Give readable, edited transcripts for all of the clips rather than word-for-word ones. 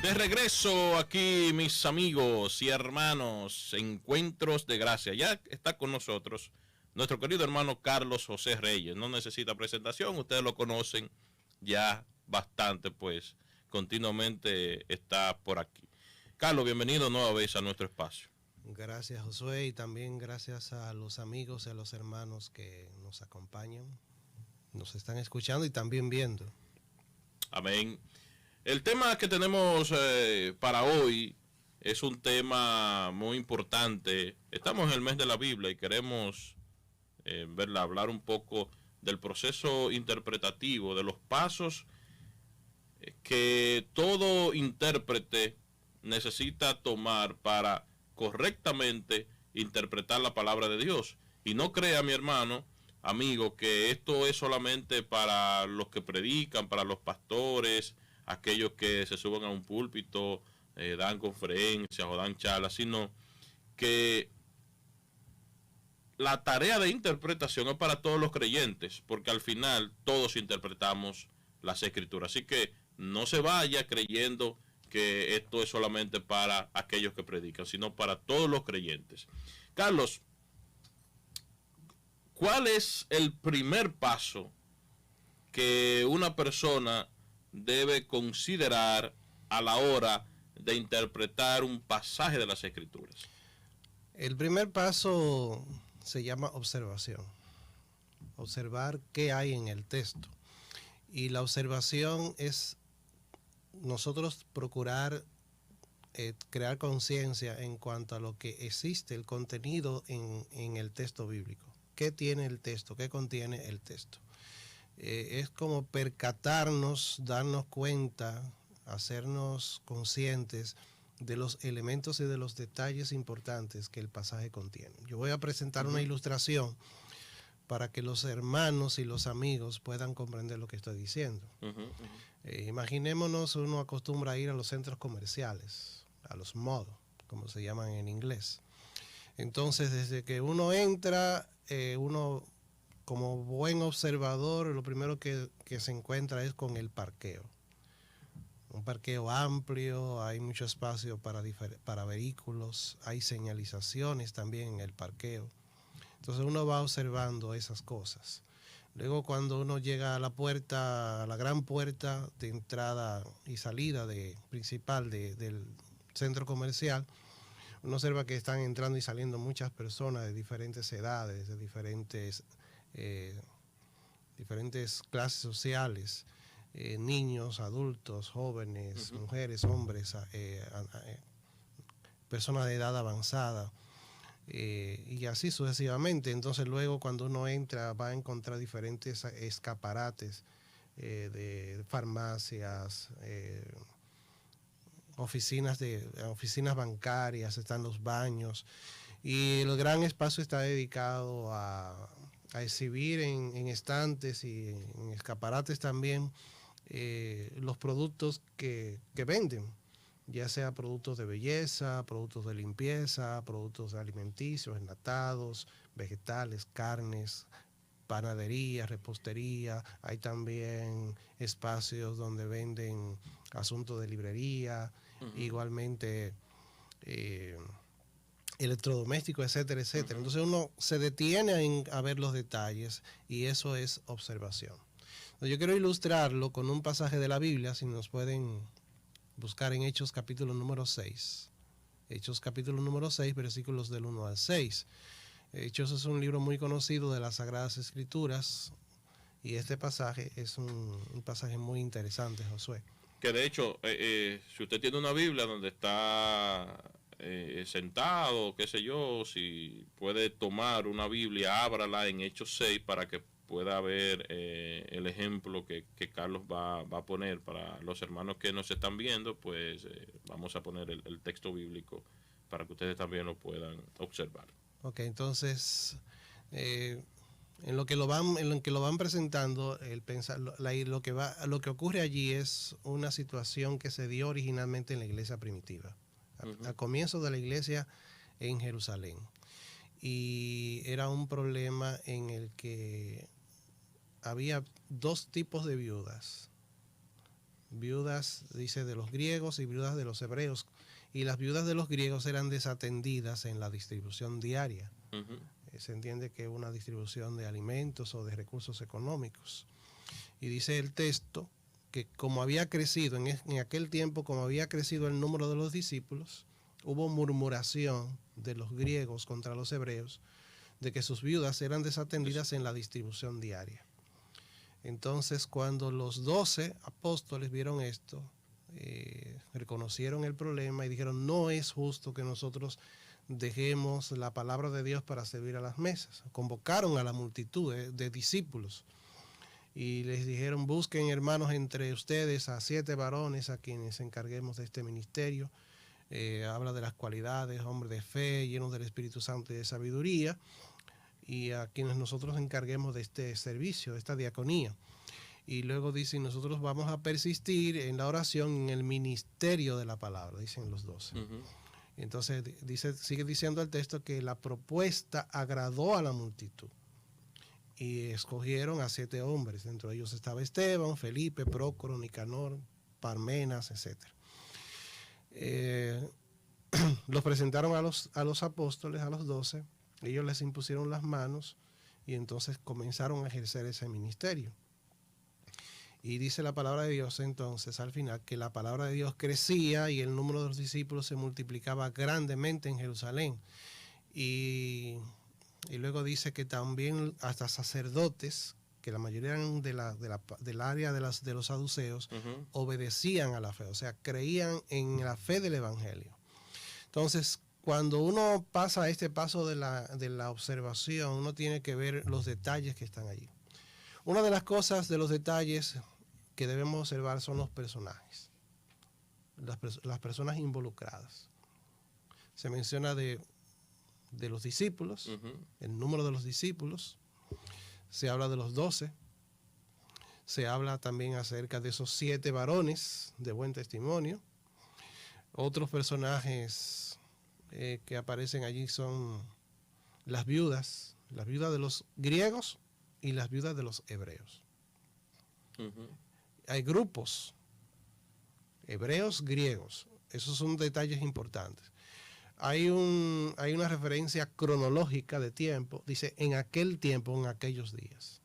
De regreso aquí, mis amigos y hermanos, Encuentros de Gracia. Ya está con nosotros nuestro querido hermano Carlos José Reyes. No necesita presentación, ustedes lo conocen ya bastante, pues continuamente está por aquí. Carlos, bienvenido nueva vez a nuestro espacio. Gracias, Josué, y también gracias a los amigos y a los hermanos que nos acompañan, nos están escuchando y también viendo. Amén. El tema que tenemos para hoy es un tema muy importante. Estamos en el mes de la Biblia y queremos hablar un poco del proceso interpretativo, de los pasos que todo intérprete necesita tomar para correctamente interpretar la palabra de Dios. Y no crea, mi hermano, amigo, que esto es solamente para los que predican, para los pastores, aquellos que se suben a un púlpito, dan conferencias o dan charlas, sino que la tarea de interpretación es para todos los creyentes, porque al final todos interpretamos las escrituras. Así que no se vaya creyendo que esto es solamente para aquellos que predican, sino para todos los creyentes. Carlos, ¿cuál es el primer paso que una persona debe considerar a la hora de interpretar un pasaje de las escrituras? El primer paso se llama observación. Observar qué hay en el texto. Y la observación es nosotros procurar crear conciencia en cuanto a lo que existe, el contenido en el texto bíblico. ¿Qué tiene el texto? ¿Qué contiene el texto? Es como percatarnos, darnos cuenta, hacernos conscientes de los elementos y de los detalles importantes que el pasaje contiene. Yo voy a presentar una ilustración para que los hermanos y los amigos puedan comprender lo que estoy diciendo. Imaginémonos, uno acostumbra a ir a los centros comerciales, a los malls, como se llaman en inglés. Entonces, desde que uno entra, uno como buen observador, lo primero que se encuentra es con el parqueo. Un parqueo amplio, hay mucho espacio para vehículos, hay señalizaciones también en el parqueo. Entonces uno va observando esas cosas. Luego cuando uno llega a la puerta, a la gran puerta de entrada y salida principal del centro comercial, uno observa que están entrando y saliendo muchas personas de diferentes edades, de diferentes clases sociales, niños, adultos, jóvenes, mujeres, hombres, personas de edad avanzada. Y así sucesivamente. Entonces luego cuando uno entra va a encontrar diferentes escaparates de farmacias, oficinas bancarias, están los baños, y el gran espacio está dedicado a exhibir en estantes y en escaparates también los productos que venden, ya sea productos de belleza, productos de limpieza, productos alimenticios, enlatados, vegetales, carnes, panadería, repostería. Hay también espacios donde venden asuntos de librería, igualmente electrodomésticos, etcétera, etcétera. Entonces uno se detiene a ver los detalles y eso es observación. Entonces yo quiero ilustrarlo con un pasaje de la Biblia, si nos pueden buscar en Hechos capítulo número 6. Hechos capítulo número 6, versículos del 1 al 6. Hechos es un libro muy conocido de las Sagradas Escrituras y este pasaje es un pasaje muy interesante, Josué. Que de hecho, si usted tiene una Biblia donde está sentado, qué sé yo, si puede tomar una Biblia, ábrala en Hechos 6 para que pueda ver el ejemplo que Carlos va a poner para los hermanos que nos están viendo. Pues vamos a poner el texto bíblico para que ustedes también lo puedan observar. Ok, entonces en lo que lo van presentando, lo que ocurre allí es una situación que se dio originalmente en la iglesia primitiva, al comienzo de la iglesia en Jerusalén, y era un problema en el que había dos tipos de viudas. viudas, dice, de los griegos y viudas de los hebreos. Y las viudas de los griegos eran desatendidas en la distribución diaria. Se entiende que una distribución de alimentos o de recursos económicos. Y dice el texto que como había crecido, en aquel tiempo, como había crecido el número de los discípulos, hubo murmuración de los griegos contra los hebreos de que sus viudas eran desatendidas en la distribución diaria. Entonces, cuando los 12 apóstoles vieron esto, reconocieron el problema y dijeron, no es justo que nosotros dejemos la palabra de Dios para servir a las mesas. Convocaron a la multitud de discípulos y les dijeron, busquen, hermanos, entre ustedes a 7 varones a quienes encarguemos de este ministerio. Habla de las cualidades, hombres de fe, llenos del Espíritu Santo y de sabiduría, y a quienes nosotros encarguemos de este servicio, de esta diaconía. Y luego dicen, nosotros vamos a persistir en la oración, en el ministerio de la palabra, dicen los 12. Entonces sigue diciendo el texto que la propuesta agradó a la multitud y escogieron a 7 hombres. Dentro de ellos estaba Esteban, Felipe, Prócoro, Nicanor, Parmenas, etc. Los presentaron a los apóstoles, a los 12. Ellos les impusieron las manos y entonces comenzaron a ejercer ese ministerio. Y dice la palabra de Dios entonces al final que la palabra de Dios crecía y el número de los discípulos se multiplicaba grandemente en Jerusalén. Y luego dice que también hasta sacerdotes, que la mayoría eran del área de los saduceos, obedecían a la fe, o sea, creían en la fe del evangelio. Entonces, cuando uno pasa este paso de la observación, uno tiene que ver los detalles que están allí. Una de las cosas de los detalles que debemos observar son los personajes, las personas involucradas. Se menciona de los discípulos, el número de los discípulos, se habla de los 12, se habla también acerca de esos 7 varones de buen testimonio. Otros personajes que aparecen allí son las viudas de los griegos y las viudas de los hebreos. Hay grupos, hebreos, griegos, esos son detalles importantes. Hay una referencia cronológica de tiempo, dice en aquel tiempo, en aquellos días.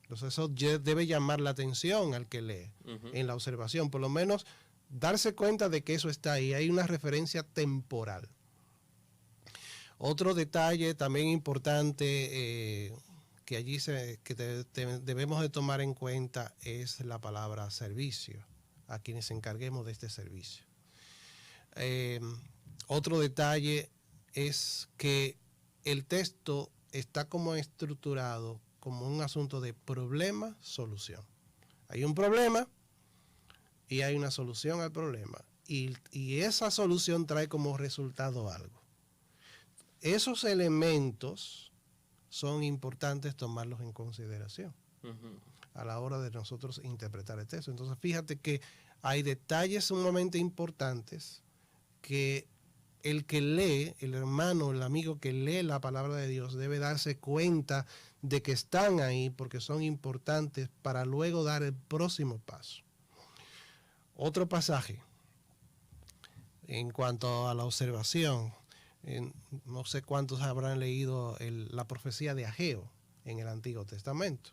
Entonces eso debe llamar la atención al que lee en la observación, por lo menos darse cuenta de que eso está ahí, hay una referencia temporal. Otro detalle también importante que allí debemos de tomar en cuenta es la palabra servicio, a quienes encarguemos de este servicio. Otro detalle es que el texto está como estructurado como un asunto de problema-solución. Hay un problema y hay una solución al problema. Y esa solución trae como resultado algo. Esos elementos son importantes tomarlos en consideración a la hora de nosotros interpretar el texto. Entonces, fíjate que hay detalles sumamente importantes que el que lee, el hermano, el amigo que lee la palabra de Dios debe darse cuenta de que están ahí porque son importantes para luego dar el próximo paso. Otro pasaje en cuanto a la observación, no sé cuántos habrán leído la profecía de Ageo en el Antiguo Testamento.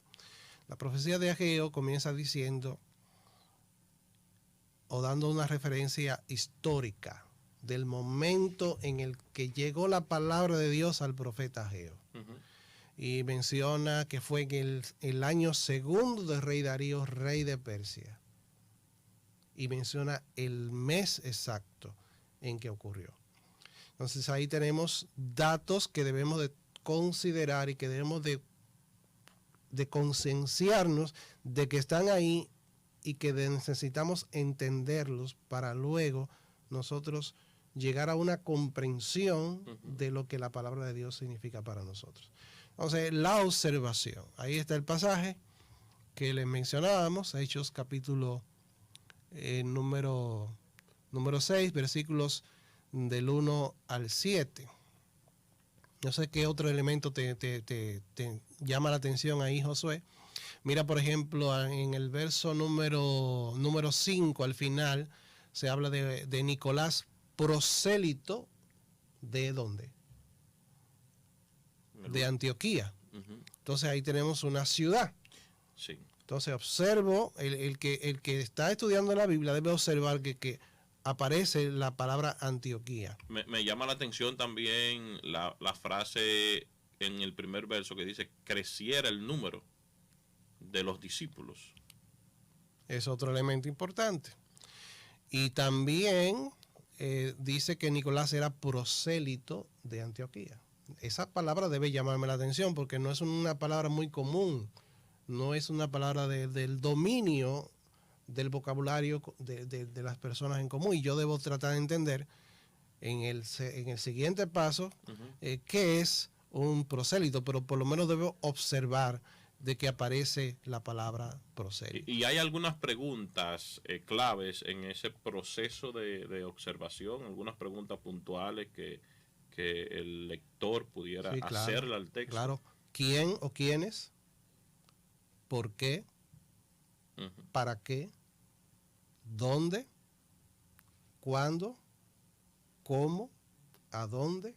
La profecía de Ageo comienza diciendo o dando una referencia histórica del momento en el que llegó la palabra de Dios al profeta Ageo. Y menciona que fue en el año 2 del rey Darío, rey de Persia. Y menciona el mes exacto en que ocurrió. Entonces ahí tenemos datos que debemos de considerar y que debemos de concienciarnos de que están ahí y que necesitamos entenderlos para luego nosotros llegar a una comprensión de lo que la palabra de Dios significa para nosotros. Entonces, la observación. Ahí está el pasaje que les mencionábamos, Hechos capítulo número 6, versículos del 1 al 7. No sé qué otro elemento te llama la atención ahí, Josué, Mira, por ejemplo, en el verso número 5, al final, se habla de Nicolás prosélito. ¿De dónde? De Antioquía. Uh-huh. Entonces ahí tenemos una ciudad. Sí. Entonces observo, el que está estudiando la Biblia debe observar que aparece la palabra Antioquía. Me llama la atención también la frase en el primer verso que dice, creciera el número de los discípulos. Es otro elemento importante. Y también dice que Nicolás era prosélito de Antioquía. Esa palabra debe llamarme la atención porque no es una palabra muy común, no es una palabra del dominio del vocabulario de las personas en común, y yo debo tratar de entender en el siguiente paso qué es un prosélito, pero por lo menos debo observar de que aparece la palabra prosélito. Y hay algunas preguntas claves en ese proceso de observación, algunas preguntas puntuales que el lector pudiera hacerle al texto. Claro. ¿Quién o quiénes? ¿Por qué? ¿Para qué? ¿Dónde? ¿Cuándo? ¿Cómo? ¿A dónde?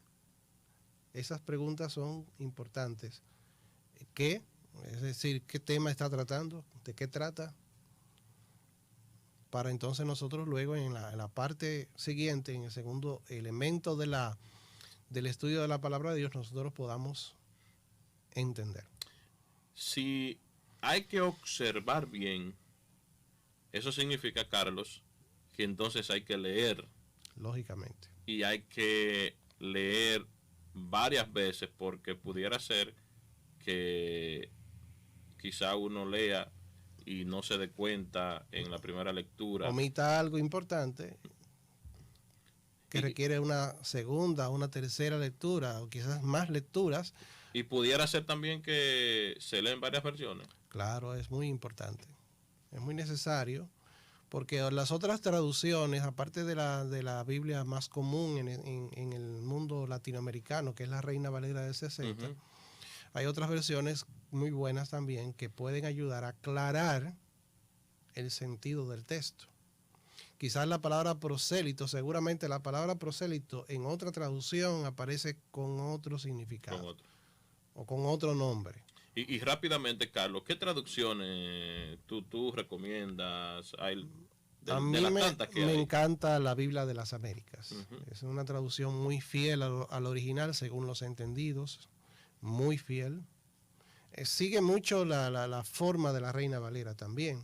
Esas preguntas son importantes. ¿Qué? Es decir, ¿qué tema está tratando? ¿De qué trata? Para entonces nosotros luego en la parte siguiente, en el segundo elemento del estudio de la palabra de Dios, nosotros podamos entender. Si hay que observar bien, eso significa, Carlos, que entonces hay que leer. Lógicamente. Y hay que leer varias veces porque pudiera ser que quizá uno lea y no se dé cuenta en la primera lectura. Omita algo importante que requiere una segunda, una tercera lectura o quizás más lecturas. Y pudiera ser también que se leen varias versiones. Claro, es muy importante. Es muy necesario porque las otras traducciones, aparte de la Biblia más común en el mundo latinoamericano, que es la Reina Valera del 60, hay otras versiones muy buenas también que pueden ayudar a aclarar el sentido del texto. Quizás la palabra prosélito, seguramente la palabra prosélito en otra traducción aparece con otro significado o con otro nombre. Y rápidamente, Carlos, ¿qué traducciones tú recomiendas? A mí me encanta la Biblia de las Américas. Es una traducción muy fiel al original según los entendidos, muy fiel. Sigue mucho la forma de la Reina Valera también.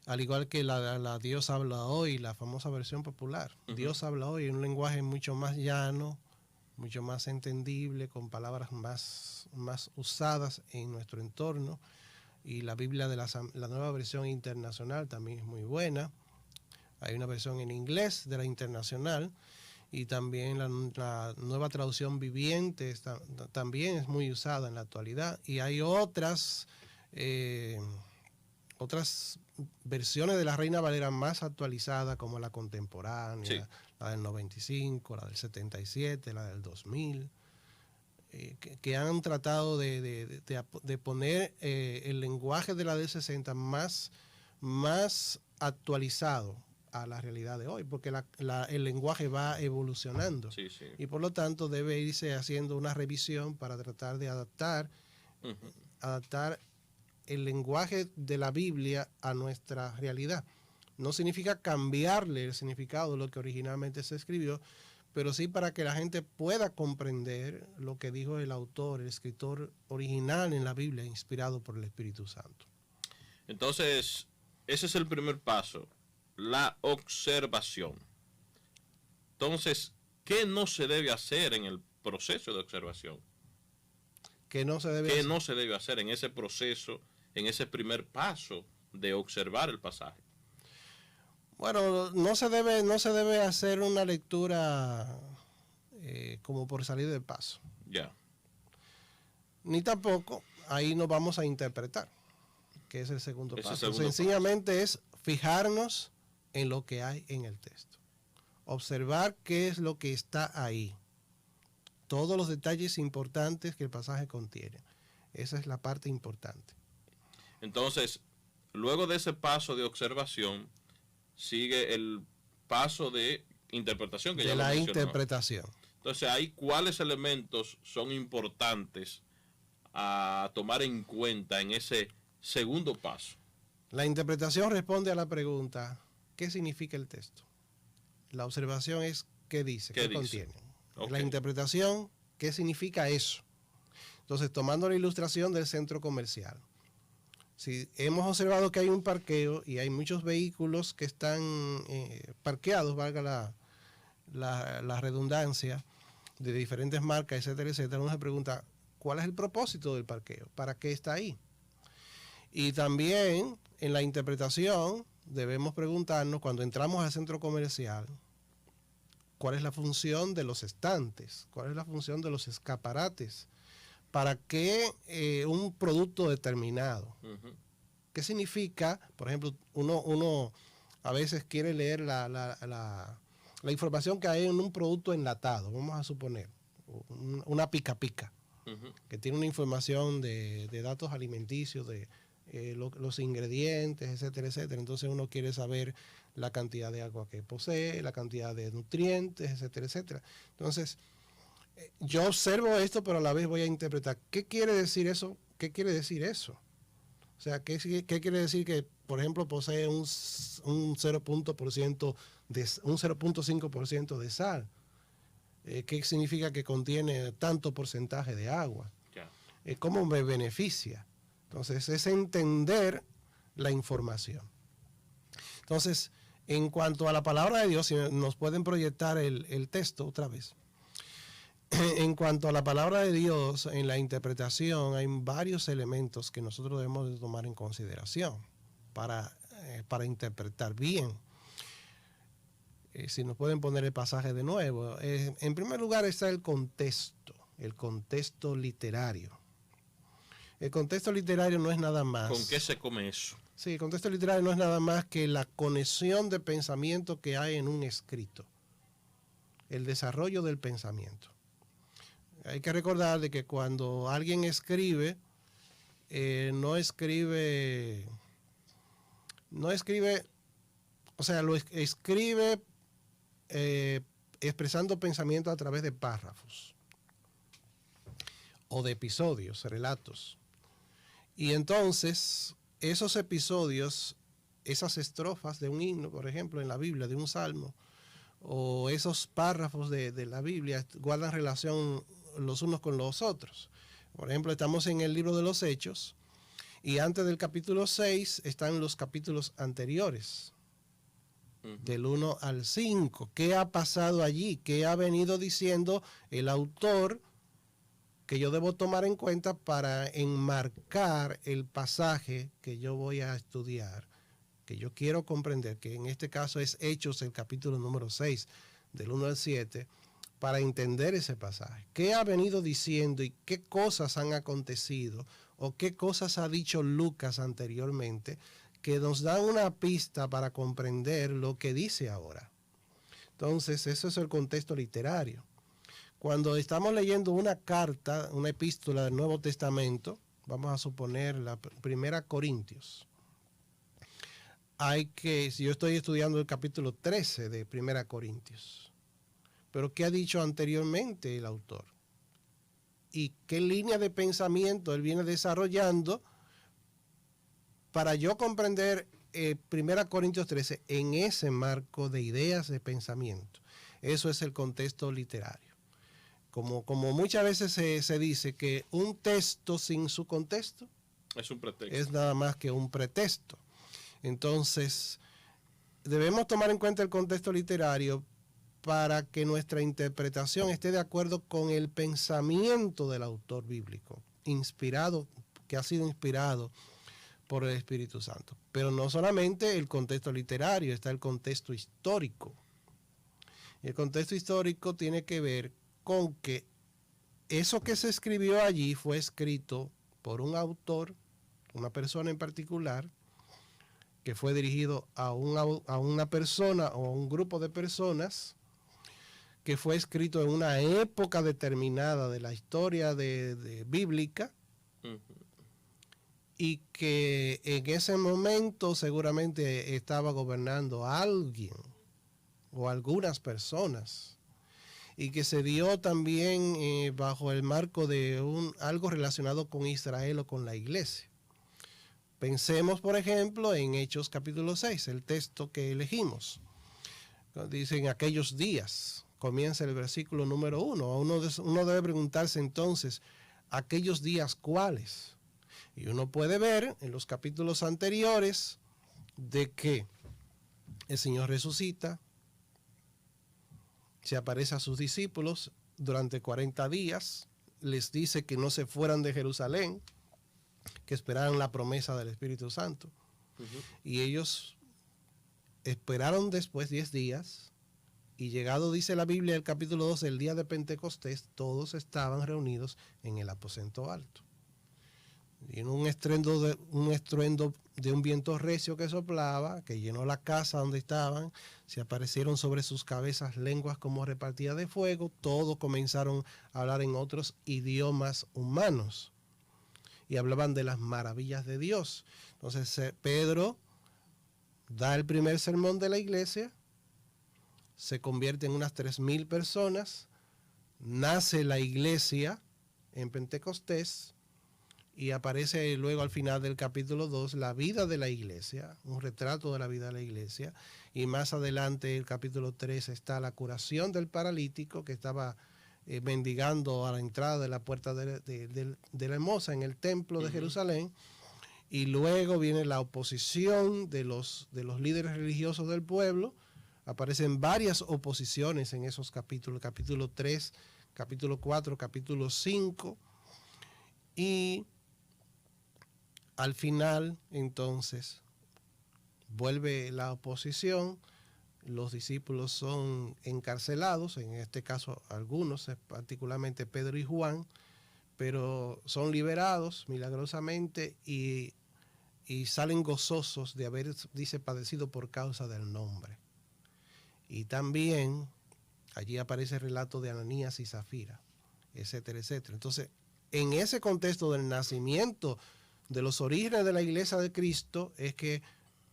Al igual que la Dios habla hoy, la famosa versión popular. Dios habla hoy en un lenguaje mucho más llano, mucho más entendible, con palabras más usadas en nuestro entorno. Y la Biblia de la nueva versión internacional también es muy buena. Hay una versión en inglés de la internacional y también la nueva traducción viviente también es muy usada en la actualidad. Y hay otras versiones de la Reina Valera más actualizadas, como la contemporánea, la del 95, la del 77, la del 2000, que han tratado de poner el lenguaje de la del 60 más actualizado a la realidad de hoy, porque el lenguaje va evolucionando y por lo tanto debe irse haciendo una revisión para tratar de adaptar el lenguaje de la Biblia a nuestra realidad. No significa cambiarle el significado de lo que originalmente se escribió, pero sí para que la gente pueda comprender lo que dijo el autor, el escritor original en la Biblia, inspirado por el Espíritu Santo. Entonces, ese es el primer paso, la observación. Entonces, ¿qué no se debe hacer en el proceso de observación? ¿Qué no se debe hacer en ese proceso, en ese primer paso de observar el pasaje? Bueno, no se debe hacer una lectura como por salir del paso. Ya. Ni tampoco ahí nos vamos a interpretar, que es el segundo paso. Sencillamente es fijarnos en lo que hay en el texto. Observar qué es lo que está ahí. Todos los detalles importantes que el pasaje contiene. Esa es la parte importante. Entonces, luego de ese paso de observación, sigue el paso de interpretación, que de ya lo la mencionó. interpretación. Entonces, ahí cuáles elementos son importantes a tomar en cuenta en ese segundo paso. La interpretación responde a la pregunta, ¿qué significa el texto? La observación es, ¿qué dice? ¿Qué contiene? Okay. La interpretación, ¿qué significa eso? Entonces, tomando la ilustración del centro comercial, si hemos observado que hay un parqueo y hay muchos vehículos que están parqueados, valga la redundancia, de diferentes marcas, etcétera, etcétera, uno se pregunta, ¿cuál es el propósito del parqueo? ¿Para qué está ahí? Y también en la interpretación debemos preguntarnos, cuando entramos al centro comercial, ¿cuál es la función de los estantes? ¿Cuál es la función de los escaparates? ¿Para qué un producto determinado? ¿Qué significa? Por ejemplo, uno a veces quiere leer la información que hay en un producto enlatado, vamos a suponer, una pica pica, que tiene una información de datos alimenticios, de los ingredientes, etcétera, etcétera. Entonces uno quiere saber la cantidad de agua que posee, la cantidad de nutrientes, etcétera, etcétera. Entonces, yo observo esto, pero a la vez voy a interpretar. ¿Qué quiere decir eso? ¿Qué quiere decir eso? O sea, ¿qué quiere decir que, por ejemplo, posee un 0.5% de sal? ¿Qué significa que contiene tanto porcentaje de agua? ¿Cómo me beneficia? Entonces, es entender la información. Entonces, en cuanto a la palabra de Dios, si nos pueden proyectar el texto otra vez. En cuanto a la palabra de Dios, en la interpretación hay varios elementos que nosotros debemos de tomar en consideración para interpretar bien. Si nos pueden poner el pasaje de nuevo. En primer lugar está el contexto literario. El contexto literario no es nada más. ¿Con qué se come eso? Sí, el contexto literario no es nada más que la conexión de pensamiento que hay en un escrito. El desarrollo del pensamiento. Hay que recordar de que cuando alguien escribe, no escribe, o sea, lo escribe expresando pensamiento a través de párrafos o de episodios, relatos. Y entonces, esos episodios, esas estrofas de un himno, por ejemplo, en la Biblia, de un salmo, o esos párrafos de la Biblia guardan relación los unos con los otros. Por ejemplo, estamos en el libro de los Hechos y antes del capítulo 6 están los capítulos anteriores, del 1 al 5. ¿Qué ha pasado allí? ¿Qué ha venido diciendo el autor que yo debo tomar en cuenta para enmarcar el pasaje que yo voy a estudiar, que yo quiero comprender, que en este caso es Hechos, el capítulo número 6, del 1 al 7, para entender ese pasaje? ¿Qué ha venido diciendo y qué cosas han acontecido o qué cosas ha dicho Lucas anteriormente que nos dan una pista para comprender lo que dice ahora? Entonces, eso es el contexto literario. Cuando estamos leyendo una carta, una epístola del Nuevo Testamento, vamos a suponer la Primera Corintios. Si yo estoy estudiando el capítulo 13 de Primera Corintios, pero ¿qué ha dicho anteriormente el autor? ¿Y qué línea de pensamiento él viene desarrollando para yo comprender 1 Corintios 13 en ese marco de ideas de pensamiento? Eso es el contexto literario. Como muchas veces se dice que un texto sin su contexto es un pretexto. Es nada más que un pretexto. Entonces, debemos tomar en cuenta el contexto literario para que nuestra interpretación esté de acuerdo con el pensamiento del autor bíblico, que ha sido inspirado por el Espíritu Santo. Pero no solamente el contexto literario, está el contexto histórico. Y el contexto histórico tiene que ver con que eso que se escribió allí fue escrito por un autor, una persona en particular, que fue dirigido a una persona o a un grupo de personas, que fue escrito en una época determinada de la historia bíblica, y que en ese momento seguramente estaba gobernando alguien o algunas personas, y que se dio también bajo el marco de algo relacionado con Israel o con la iglesia. Pensemos, por ejemplo, en Hechos capítulo 6, el texto que elegimos. Dice, en aquellos días, comienza el versículo número 1. Uno debe preguntarse entonces, ¿aquellos días cuáles? Y uno puede ver en los capítulos anteriores de que el Señor resucita, se aparece a sus discípulos durante 40 días, les dice que no se fueran de Jerusalén, que esperaran la promesa del Espíritu Santo. Y ellos esperaron después 10 días, y llegado, dice la Biblia, el capítulo 12, el día de Pentecostés, todos estaban reunidos en el aposento alto. Y en un estruendo de un viento recio que soplaba, que llenó la casa donde estaban, se aparecieron sobre sus cabezas lenguas como repartidas de fuego, todos comenzaron a hablar en otros idiomas humanos y hablaban de las maravillas de Dios. Entonces Pedro da el primer sermón de la iglesia, se convierte en unas 3,000 personas, nace la iglesia en Pentecostés, y aparece luego al final del capítulo 2 la vida de la iglesia, un retrato de la vida de la iglesia, y más adelante el capítulo 3 está la curación del paralítico que estaba mendigando a la entrada de la puerta de la hermosa en el templo de Jerusalén, y luego viene la oposición de los líderes religiosos del pueblo. Aparecen varias oposiciones en esos capítulos, capítulo 3, capítulo 4, capítulo 5, y al final, entonces, vuelve la oposición, los discípulos son encarcelados, en este caso algunos, particularmente Pedro y Juan, pero son liberados milagrosamente y salen gozosos de haber, dice, padecido por causa del nombre. Y también allí aparece el relato de Ananías y Zafira, etcétera, etcétera. Entonces, en ese contexto del nacimiento de los orígenes de la iglesia de Cristo es que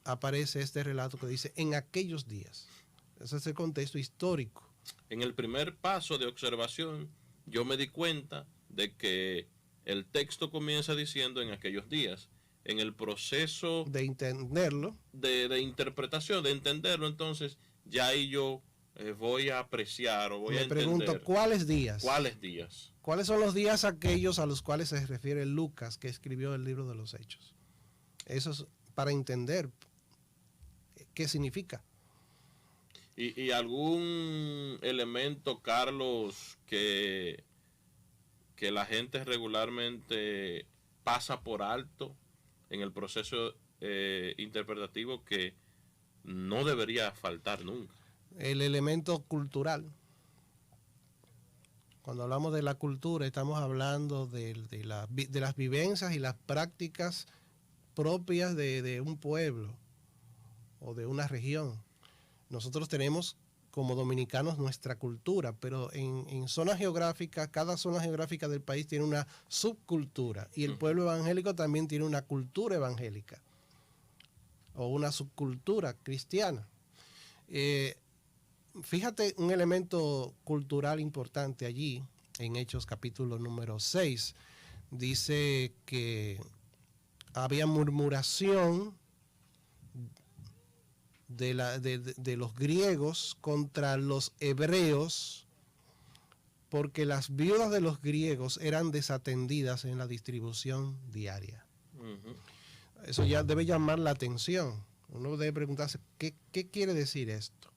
aparece este relato que dice en aquellos días. Ese es el contexto histórico. En el primer paso de observación, yo me di cuenta de que el texto comienza diciendo en aquellos días. En el proceso de entenderlo, de interpretación, de entenderlo, entonces ya ahí yo voy a apreciar o voy a entender. Me pregunto, ¿cuáles días? ¿Cuáles días? ¿Cuáles son los días aquellos a los cuales se refiere Lucas, que escribió el libro de los Hechos? Eso es para entender qué significa. ¿Y algún elemento, Carlos, que la gente regularmente pasa por alto en el proceso interpretativo que no debería faltar nunca? El elemento cultural. Cuando hablamos de la cultura, estamos hablando de las vivencias y las prácticas propias de un pueblo o de una región. Nosotros tenemos como dominicanos nuestra cultura, pero en zonas geográficas, cada zona geográfica del país tiene una subcultura, y el pueblo evangélico también tiene una cultura evangélica o una subcultura cristiana. Fíjate un elemento cultural importante allí, en Hechos capítulo número 6. Dice que había murmuración de los griegos contra los hebreos, porque las viudas de los griegos eran desatendidas en la distribución diaria. Eso ya debe llamar la atención. Uno debe preguntarse, ¿qué quiere decir esto?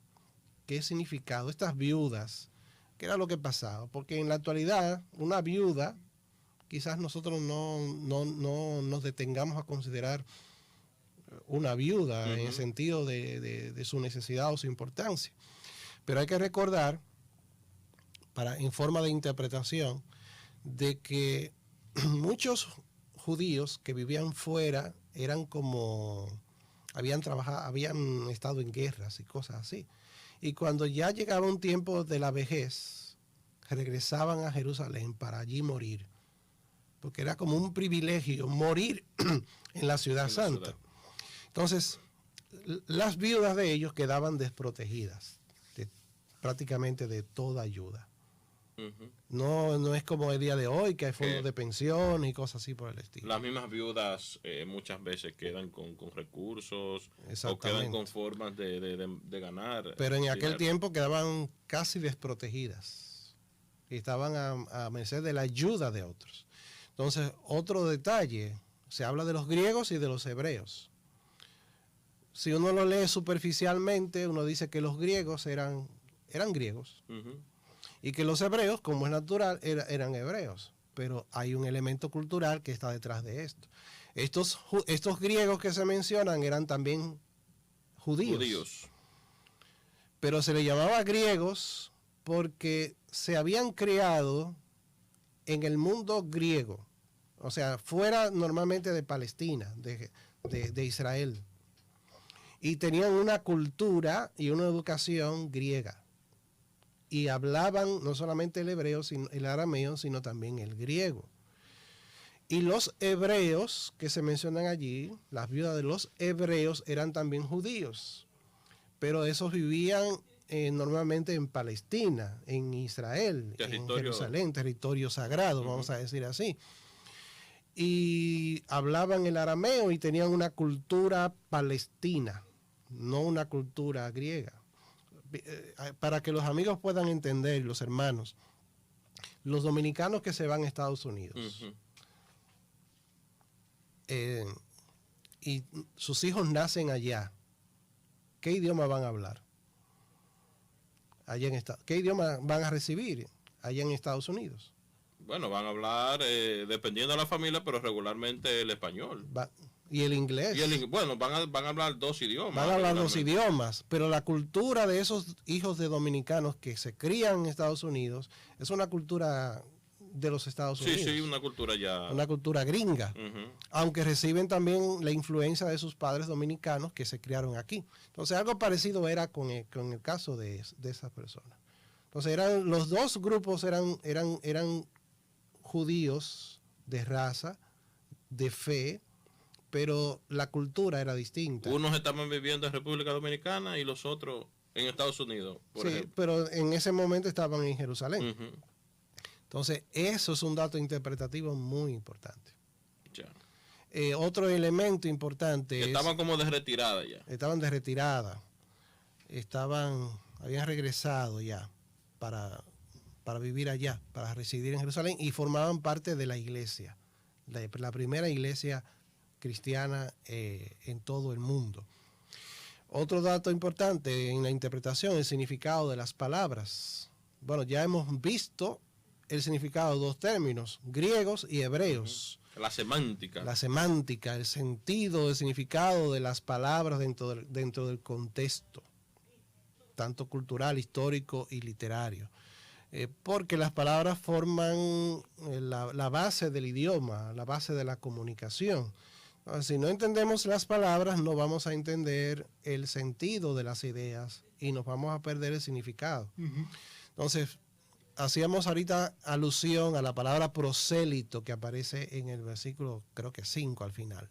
¿Qué significado? Estas viudas, ¿qué era lo que pasaba? Porque en la actualidad, una viuda, quizás nosotros no nos detengamos a considerar una viuda en el sentido de su necesidad o su importancia. Pero hay que recordar, en forma de interpretación, de que muchos judíos que vivían fuera eran como, habían estado en guerras y cosas así. Y cuando ya llegaba un tiempo de la vejez, regresaban a Jerusalén para allí morir, porque era como un privilegio morir en la ciudad santa. Entonces, las viudas de ellos quedaban desprotegidas prácticamente de toda ayuda. No es como el día de hoy, que hay fondos de pensión y cosas así por el estilo. Las mismas viudas muchas veces quedan con recursos o quedan con formas de ganar. Pero en aquel tiempo quedaban casi desprotegidas y estaban a merced de la ayuda de otros. Entonces, otro detalle, se habla de los griegos y de los hebreos. Si uno lo lee superficialmente, uno dice que los griegos eran griegos. Y que los hebreos, como es natural, eran hebreos. Pero hay un elemento cultural que está detrás de esto. Estos griegos que se mencionan eran también judíos. Pero se les llamaba griegos porque se habían creado en el mundo griego. O sea, fuera normalmente de Palestina, de Israel. Y tenían una cultura y una educación griega. Y hablaban no solamente el hebreo, sino el arameo, sino también el griego. Y los hebreos que se mencionan allí, las viudas de los hebreos eran también judíos, pero esos vivían normalmente en Palestina, en Israel, en Jerusalén, territorio sagrado, vamos a decir así. Y hablaban el arameo y tenían una cultura palestina, no una cultura griega. Para que los amigos puedan entender, los hermanos, los dominicanos que se van a Estados Unidos y sus hijos nacen allá, ¿qué idioma van a hablar? ¿Qué idioma van a recibir allá en Estados Unidos? Bueno, van a hablar, dependiendo de la familia, pero regularmente el español. Y el inglés. Bueno, van a hablar dos idiomas. Van a hablar dos idiomas, pero la cultura de esos hijos de dominicanos que se crían en Estados Unidos es una cultura de los Estados Unidos. Sí, una cultura ya. Una cultura gringa. Aunque reciben también la influencia de sus padres dominicanos que se criaron aquí. Entonces, algo parecido era con el caso de esas personas. Entonces, los dos grupos eran judíos de raza, de fe, pero la cultura era distinta. Unos estaban viviendo en República Dominicana y los otros en Estados Unidos, por ejemplo. Pero en ese momento estaban en Jerusalén. Entonces, eso es un dato interpretativo muy importante. Ya. Otro elemento importante estaban como de retirada ya. Estaban de retirada. Habían regresado ya para vivir allá, para residir en Jerusalén, y formaban parte de la iglesia, la primera iglesia cristiana en todo el mundo. Otro dato importante en la interpretación, el significado de las palabras. Bueno, ya hemos visto el significado de dos términos, griegos y hebreos. La semántica. La semántica, el sentido, el significado de las palabras dentro del contexto, tanto cultural, histórico y literario. Porque las palabras forman la base del idioma, la base de la comunicación. Si no entendemos las palabras, no vamos a entender el sentido de las ideas y nos vamos a perder el significado. Entonces, hacíamos ahorita alusión a la palabra prosélito que aparece en el versículo, creo que 5 al final.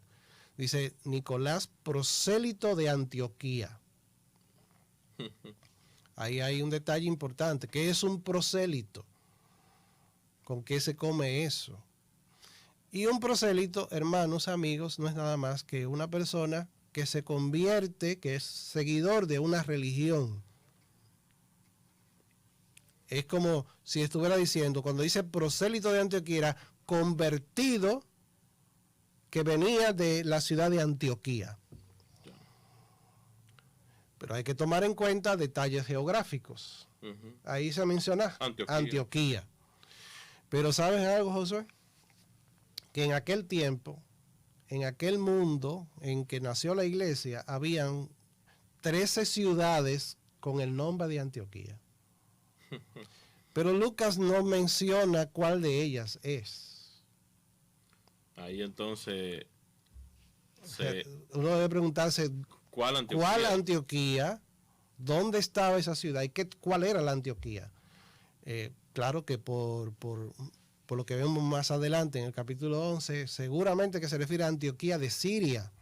Dice, Nicolás, prosélito de Antioquía. Ahí hay un detalle importante. ¿Qué es un prosélito? ¿Con qué se come eso? Y un prosélito, hermanos, amigos, no es nada más que una persona que se convierte, que es seguidor de una religión. Es como si estuviera diciendo, cuando dice prosélito de Antioquía, era convertido que venía de la ciudad de Antioquía. Pero hay que tomar en cuenta detalles geográficos. Ahí se menciona Antioquía. Pero ¿sabes algo, Josué? Que en aquel tiempo, en aquel mundo en que nació la iglesia, habían 13 ciudades con el nombre de Antioquía. Pero Lucas no menciona cuál de ellas es. Ahí entonces uno debe preguntarse ¿cuál Antioquía? ¿Dónde estaba esa ciudad? ¿Y cuál era la Antioquía? Claro que por por lo que vemos más adelante en el capítulo 11, seguramente que se refiere a Antioquía de Siria,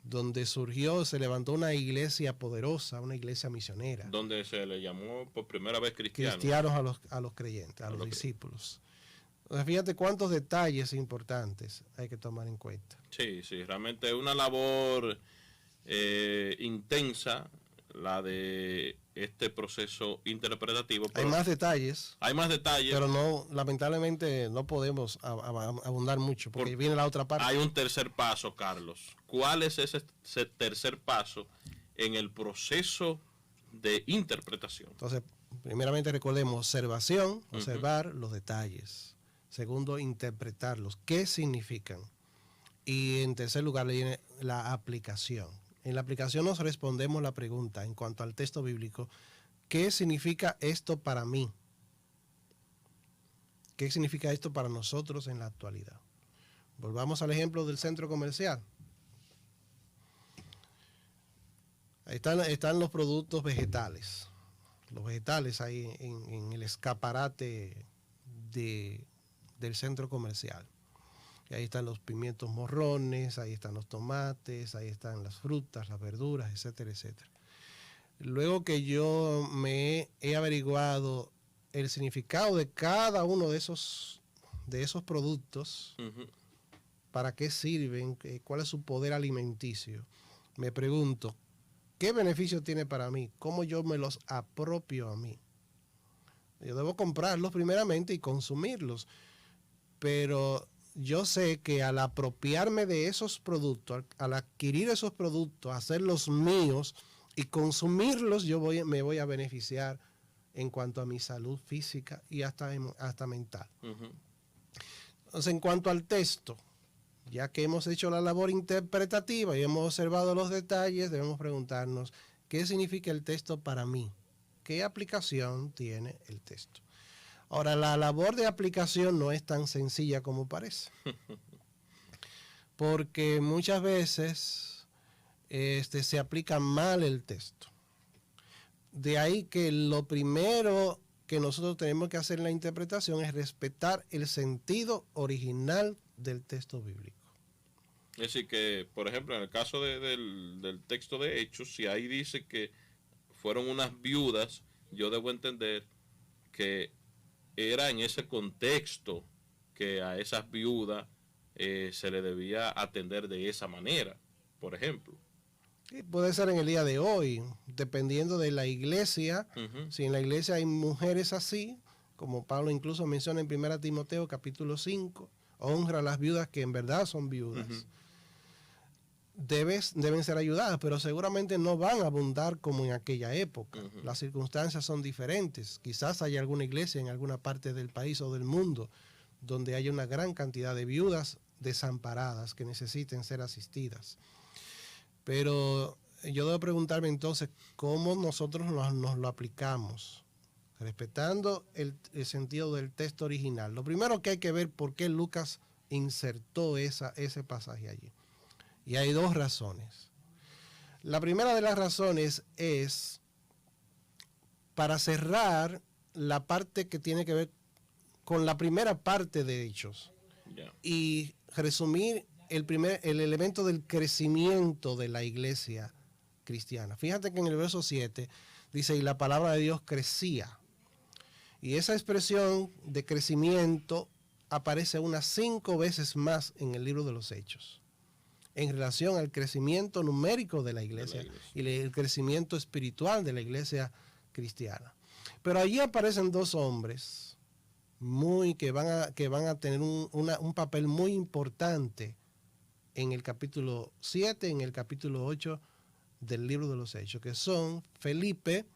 donde se levantó una iglesia poderosa, una iglesia misionera. Donde se le llamó por primera vez cristianos. Cristianos a los creyentes, a los discípulos. Entonces, fíjate cuántos detalles importantes hay que tomar en cuenta. Sí, realmente es una labor intensa la de este proceso interpretativo. Hay más detalles. Hay más detalles. Pero no, lamentablemente no podemos abundar mucho porque viene la otra parte. Hay un tercer paso, Carlos. ¿Cuál es ese tercer paso en el proceso de interpretación? Entonces, primeramente recordemos observación, observar los detalles. Segundo, interpretarlos. ¿Qué significan? Y en tercer lugar, viene la aplicación. En la aplicación nos respondemos la pregunta en cuanto al texto bíblico: ¿qué significa esto para mí? ¿Qué significa esto para nosotros en la actualidad? Volvamos al ejemplo del centro comercial. Ahí están los productos vegetales. Los vegetales ahí en el escaparate del centro comercial. Y ahí están los pimientos morrones, ahí están los tomates, ahí están las frutas, las verduras, etcétera, etcétera. Luego que yo me he averiguado el significado de cada uno de esos productos, para qué sirven, cuál es su poder alimenticio, me pregunto, ¿qué beneficio tiene para mí? ¿Cómo yo me los apropio a mí? Yo debo comprarlos primeramente y consumirlos, pero yo sé que al apropiarme de esos productos, al adquirir esos productos, hacerlos míos y consumirlos, me voy a beneficiar en cuanto a mi salud física y hasta mental. Entonces, en cuanto al texto, ya que hemos hecho la labor interpretativa y hemos observado los detalles, debemos preguntarnos, ¿qué significa el texto para mí? ¿Qué aplicación tiene el texto? Ahora, la labor de aplicación no es tan sencilla como parece. Porque muchas veces se aplica mal el texto. De ahí que lo primero que nosotros tenemos que hacer en la interpretación es respetar el sentido original del texto bíblico. Es decir, que, por ejemplo, en el caso del texto de Hechos, si ahí dice que fueron unas viudas, yo debo entender que era en ese contexto que a esas viudas se le debía atender de esa manera, por ejemplo. Sí, puede ser en el día de hoy, dependiendo de la iglesia. Si en la iglesia hay mujeres así, como Pablo incluso menciona en 1 Timoteo capítulo 5, honra a las viudas que en verdad son viudas. Deben ser ayudadas, pero seguramente no van a abundar como en aquella época. Las circunstancias son diferentes. Quizás haya alguna iglesia en alguna parte del país o del mundo donde haya una gran cantidad de viudas desamparadas que necesiten ser asistidas. Pero yo debo preguntarme entonces cómo nosotros nos lo aplicamos, respetando el sentido del texto original. Lo primero que hay que ver por qué Lucas insertó ese pasaje allí. Y hay dos razones. La primera de las razones es para cerrar la parte que tiene que ver con la primera parte de Hechos y resumir el elemento del crecimiento de la iglesia cristiana. Fíjate que en el verso 7 dice, y la palabra de Dios crecía. Y esa expresión de crecimiento aparece unas 5 veces más en el libro de los Hechos, en relación al crecimiento numérico de la iglesia y el crecimiento espiritual de la iglesia cristiana. Pero allí aparecen dos hombres que van a tener un papel muy importante en el capítulo 7, en el capítulo 8 del libro de los Hechos, que son Felipe,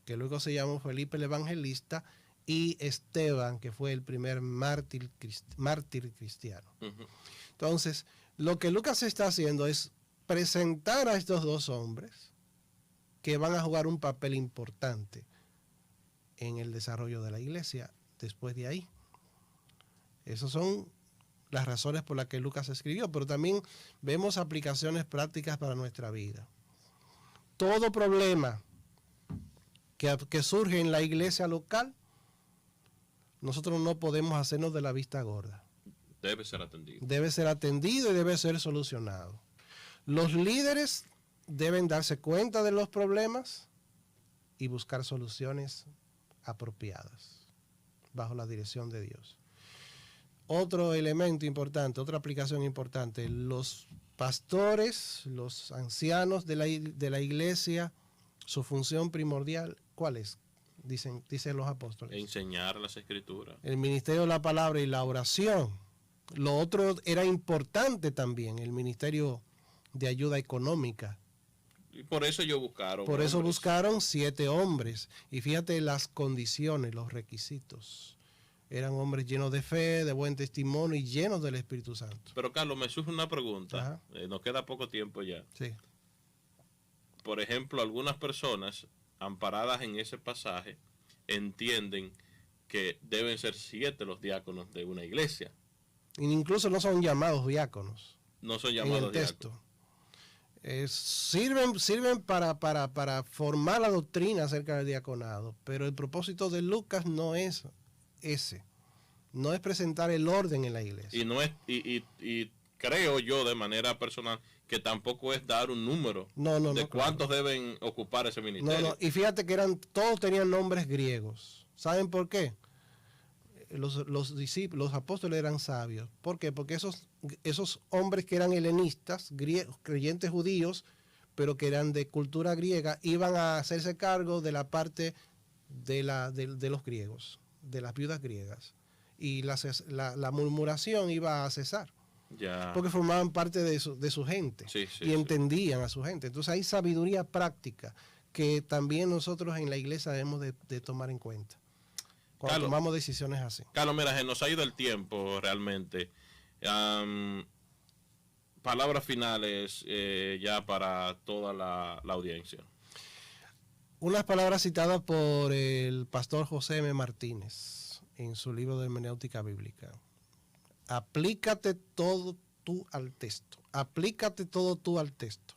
que luego se llamó Felipe el Evangelista, y Esteban, que fue el primer mártir cristiano. Entonces, lo que Lucas está haciendo es presentar a estos dos hombres que van a jugar un papel importante en el desarrollo de la iglesia después de ahí. Esas son las razones por las que Lucas escribió, pero también vemos aplicaciones prácticas para nuestra vida. Todo problema que surge en la iglesia local nosotros no podemos hacernos de la vista gorda. Debe ser atendido. Debe ser atendido y debe ser solucionado. Los líderes deben darse cuenta de los problemas y buscar soluciones apropiadas bajo la dirección de Dios. Otro elemento importante, otra aplicación importante, los pastores, los ancianos de la iglesia, su función primordial, ¿cuál es? Dicen los apóstoles. Enseñar las escrituras. El ministerio de la palabra y la oración. Lo otro era importante también, el ministerio de ayuda económica. Y por eso ellos buscaron. Por eso buscaron 7 hombres. Y fíjate las condiciones, los requisitos. Eran hombres llenos de fe, de buen testimonio y llenos del Espíritu Santo. Pero Carlos, me surge una pregunta. Nos queda poco tiempo ya. Sí. Por ejemplo, algunas personas amparadas en ese pasaje entienden que deben ser 7 los diáconos de una iglesia. Incluso no son llamados diáconos. No son llamados en el texto. Sirven para formar la doctrina acerca del diaconado, pero el propósito de Lucas no es ese. No es presentar el orden en la iglesia. Y no es y creo yo de manera personal que tampoco es dar un número de cuántos deben ocupar ese ministerio. Y fíjate que todos tenían nombres griegos. ¿Saben por qué? Los discípulos, los apóstoles eran sabios. ¿Por qué? Porque esos hombres que eran helenistas, creyentes judíos, pero que eran de cultura griega, iban a hacerse cargo de la parte de los griegos, de las viudas griegas. Y la murmuración iba a cesar. Ya. Porque formaban parte de su gente. Y entendían a su gente. Entonces hay sabiduría práctica que también nosotros en la iglesia debemos de tomar en cuenta cuando Carlos, tomamos decisiones así. Carlos, mira, se nos ha ido el tiempo realmente. Palabras finales ya para toda la audiencia. Unas palabras citadas por el pastor José M. Martínez en su libro de hermenéutica bíblica. Aplícate todo tú al texto. Aplícate todo tú al texto.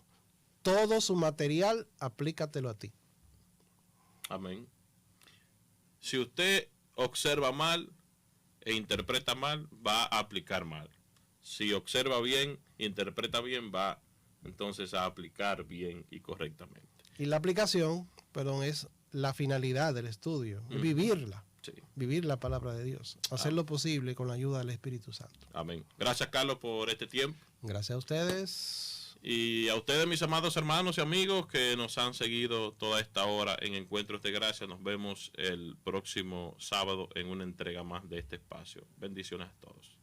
Todo su material, aplícatelo a ti. Amén. Si usted observa mal e interpreta mal, va a aplicar mal. Si observa bien, interpreta bien, va entonces a aplicar bien y correctamente. Y la aplicación, es la finalidad del estudio, vivirla. Sí. Vivir la palabra de Dios, hacer lo posible con la ayuda del Espíritu Santo. Amén. Gracias, Carlos, por este tiempo. Gracias a ustedes. Y a ustedes, mis amados hermanos y amigos que nos han seguido toda esta hora en Encuentros de Gracia. Nos vemos el próximo sábado en una entrega más de este espacio. Bendiciones a todos.